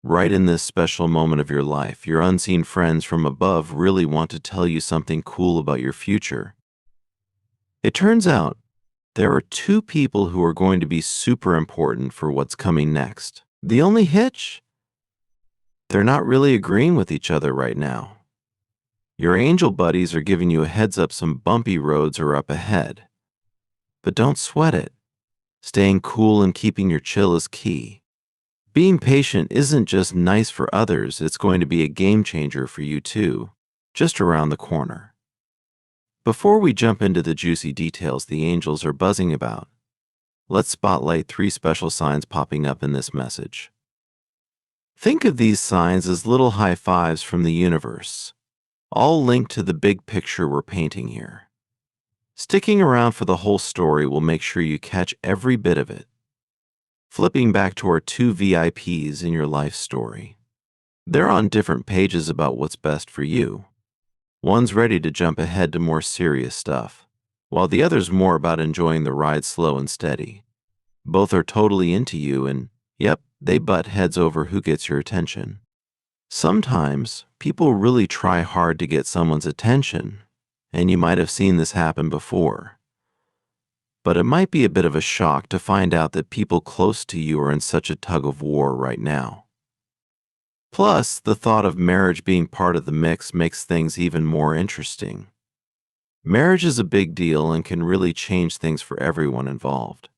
Right in this special moment of your life, your unseen friends from above really want to tell you something cool about your future. It turns out there are two people who are going to be super important for what's coming next. The only hitch? They're not really agreeing with each other right now. Your angel buddies are giving you a heads up some bumpy roads are up ahead. But don't sweat it. Staying cool and keeping your chill is key. Being patient isn't just nice for others, it's going to be a game changer for you too, just around the corner. Before we jump into the juicy details the angels are buzzing about, let's spotlight 3 special signs popping up in this message. Think of these signs as little high fives from the universe, all linked to the big picture we're painting here. Sticking around for the whole story will make sure you catch every bit of it. Flipping back to our 2 VIPs in your life story. They're on different pages about what's best for you. One's ready to jump ahead to more serious stuff, while the other's more about enjoying the ride slow and steady. Both are totally into you and, yep, they butt heads over who gets your attention. Sometimes, people really try hard to get someone's attention, and you might have seen this happen before. But it might be a bit of a shock to find out that people close to you are in such a tug of war right now. Plus, the thought of marriage being part of the mix makes things even more interesting. Marriage is a big deal and can really change things for everyone involved.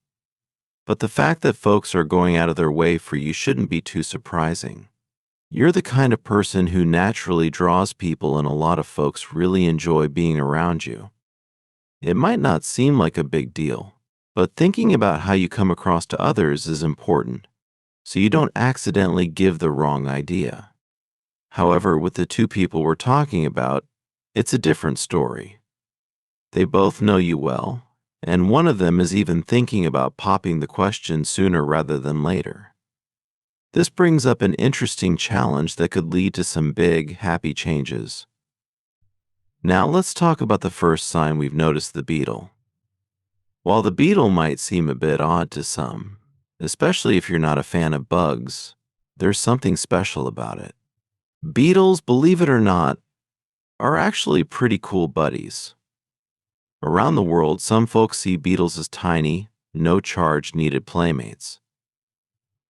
But the fact that folks are going out of their way for you shouldn't be too surprising. You're the kind of person who naturally draws people, and a lot of folks really enjoy being around you. It might not seem like a big deal, but thinking about how you come across to others is important, so you don't accidentally give the wrong idea. However, with the 2 people we're talking about, it's a different story. They both know you well, and one of them is even thinking about popping the question sooner rather than later. This brings up an interesting challenge that could lead to some big, happy changes. Now let's talk about the first sign we've noticed, the beetle. While the beetle might seem a bit odd to some, especially if you're not a fan of bugs, there's something special about it. Beetles, believe it or not, are actually pretty cool buddies. Around the world, some folks see beetles as tiny, no-charge needed playmates.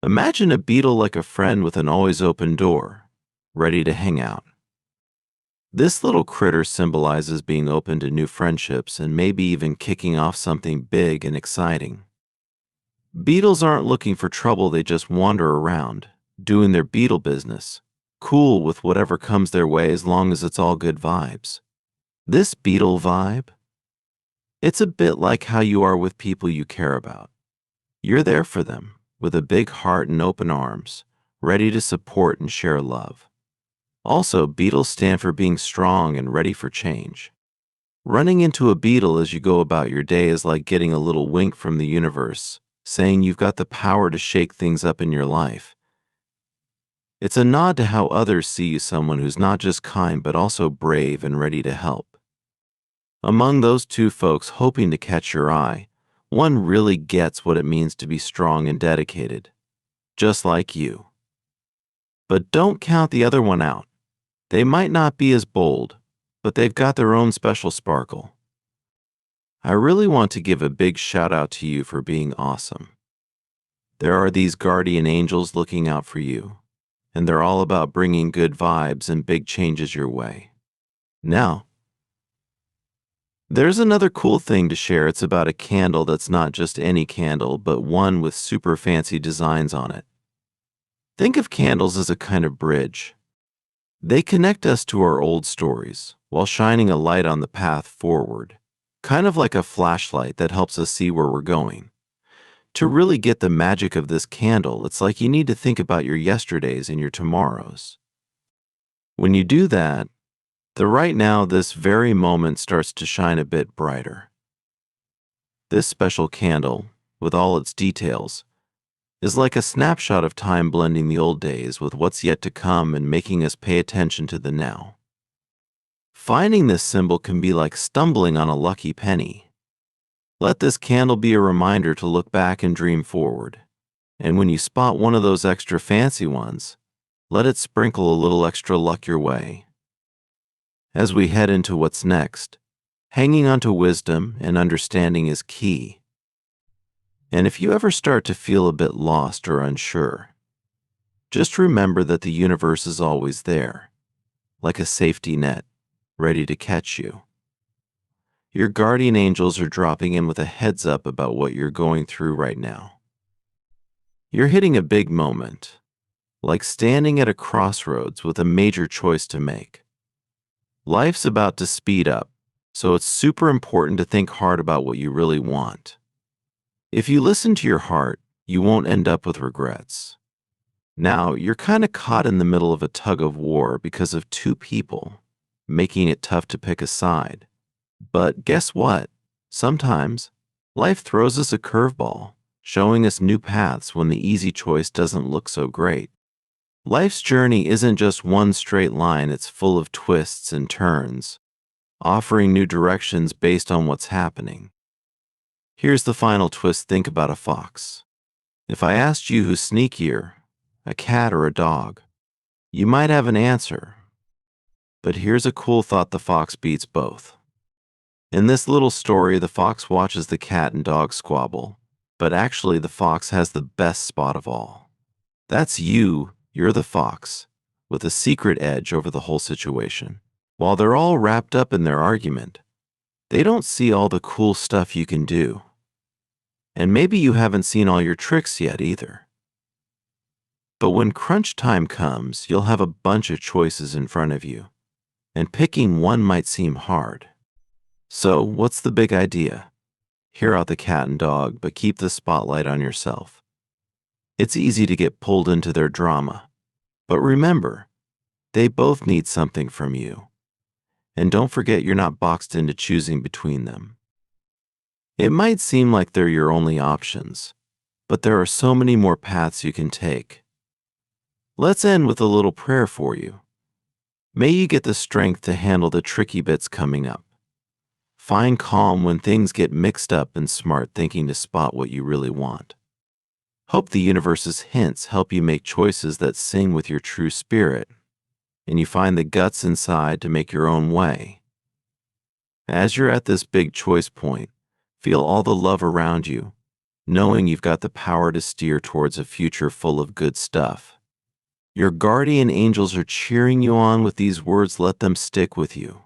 Imagine a beetle like a friend with an always open door, ready to hang out. This little critter symbolizes being open to new friendships and maybe even kicking off something big and exciting. Beetles aren't looking for trouble, they just wander around, doing their beetle business, cool with whatever comes their way as long as it's all good vibes. This beetle vibe? It's a bit like how you are with people you care about. You're there for them, with a big heart and open arms, ready to support and share love. Also, beetles stand for being strong and ready for change. Running into a beetle as you go about your day is like getting a little wink from the universe, saying you've got the power to shake things up in your life. It's a nod to how others see you, someone who's not just kind but also brave and ready to help. Among those 2 folks hoping to catch your eye, one really gets what it means to be strong and dedicated, just like you. But don't count the other one out. They might not be as bold, but they've got their own special sparkle. I really want to give a big shout out to you for being awesome. There are these guardian angels looking out for you, and they're all about bringing good vibes and big changes your way. Now, there's another cool thing to share. It's about a candle that's not just any candle, but one with super fancy designs on it. Think of candles as a kind of bridge. They connect us to our old stories while shining a light on the path forward, kind of like a flashlight that helps us see where we're going. To really get the magic of this candle, it's like you need to think about your yesterdays and your tomorrows. When you do that, the right now, this very moment, starts to shine a bit brighter. This special candle, with all its details, is like a snapshot of time, blending the old days with what's yet to come and making us pay attention to the now. Finding this symbol can be like stumbling on a lucky penny. Let this candle be a reminder to look back and dream forward. And when you spot one of those extra fancy ones, Let it sprinkle a little extra luck your way. As we head into what's next, hanging on to wisdom and understanding is key. And if you ever start to feel a bit lost or unsure, just remember that the universe is always there, like a safety net, ready to catch you. Your guardian angels are dropping in with a heads up about what you're going through right now. You're hitting a big moment, like standing at a crossroads with a major choice to make. Life's about to speed up, so it's super important to think hard about what you really want. If you listen to your heart, you won't end up with regrets. Now, you're kind of caught in the middle of a tug of war because of two people, making it tough to pick a side. But guess what? Sometimes, life throws us a curveball, showing us new paths when the easy choice doesn't look so great. Life's journey isn't just one straight line, it's full of twists and turns, offering new directions based on what's happening. Here's the final twist. Think about a fox. If I asked you who's sneakier, a cat or a dog, you might have an answer. But here's a cool thought: the fox beats both. In this little story, the fox watches the cat and dog squabble, but actually the fox has the best spot of all. That's you. You're the fox, with a secret edge over the whole situation. While they're all wrapped up in their argument, they don't see all the cool stuff you can do. And maybe you haven't seen all your tricks yet either. But when crunch time comes, you'll have a bunch of choices in front of you, and picking one might seem hard. So, what's the big idea? Hear out the cat and dog, but keep the spotlight on yourself. It's easy to get pulled into their drama, but remember, they both need something from you. And don't forget, you're not boxed into choosing between them. It might seem like they're your only options, but there are so many more paths you can take. Let's end with a little prayer for you. May you get the strength to handle the tricky bits coming up. Find calm when things get mixed up, and smart thinking to spot what you really want. Hope the universe's hints help you make choices that sing with your true spirit, and you find the guts inside to make your own way. As you're at this big choice point, feel all the love around you, knowing you've got the power to steer towards a future full of good stuff. Your guardian angels are cheering you on with these words. Let them stick with you.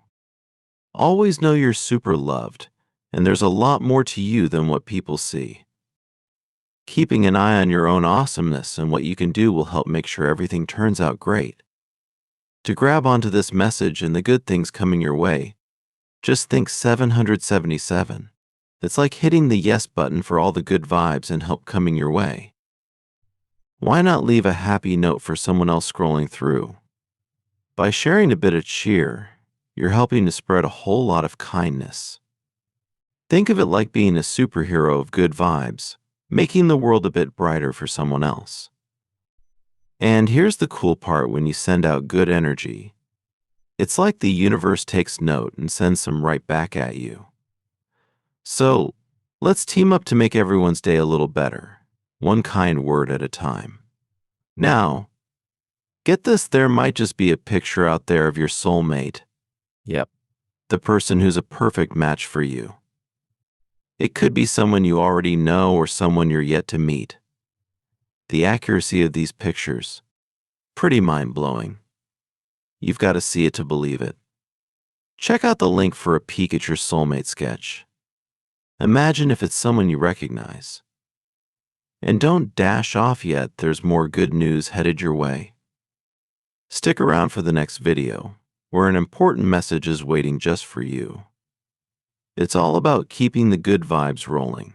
Always know you're super loved, and there's a lot more to you than what people see. Keeping an eye on your own awesomeness and what you can do will help make sure everything turns out great. To grab onto this message and the good things coming your way, just think 777. It's like hitting the yes button for all the good vibes and help coming your way. Why not leave a happy note for someone else scrolling through? By sharing a bit of cheer, you're helping to spread a whole lot of kindness. Think of it like being a superhero of good vibes, making the world a bit brighter for someone else. And here's the cool part: when you send out good energy, it's like the universe takes note and sends some right back at you. So, let's team up to make everyone's day a little better, one kind word at a time. Now, get this: there might just be a picture out there of your soulmate. Yep, the person who's a perfect match for you. It could be someone you already know or someone you're yet to meet. The accuracy of these pictures, pretty mind-blowing. You've got to see it to believe it. Check out the link for a peek at your soulmate sketch. Imagine if it's someone you recognize. And don't dash off yet, there's more good news headed your way. Stick around for the next video, where an important message is waiting just for you. It's all about keeping the good vibes rolling.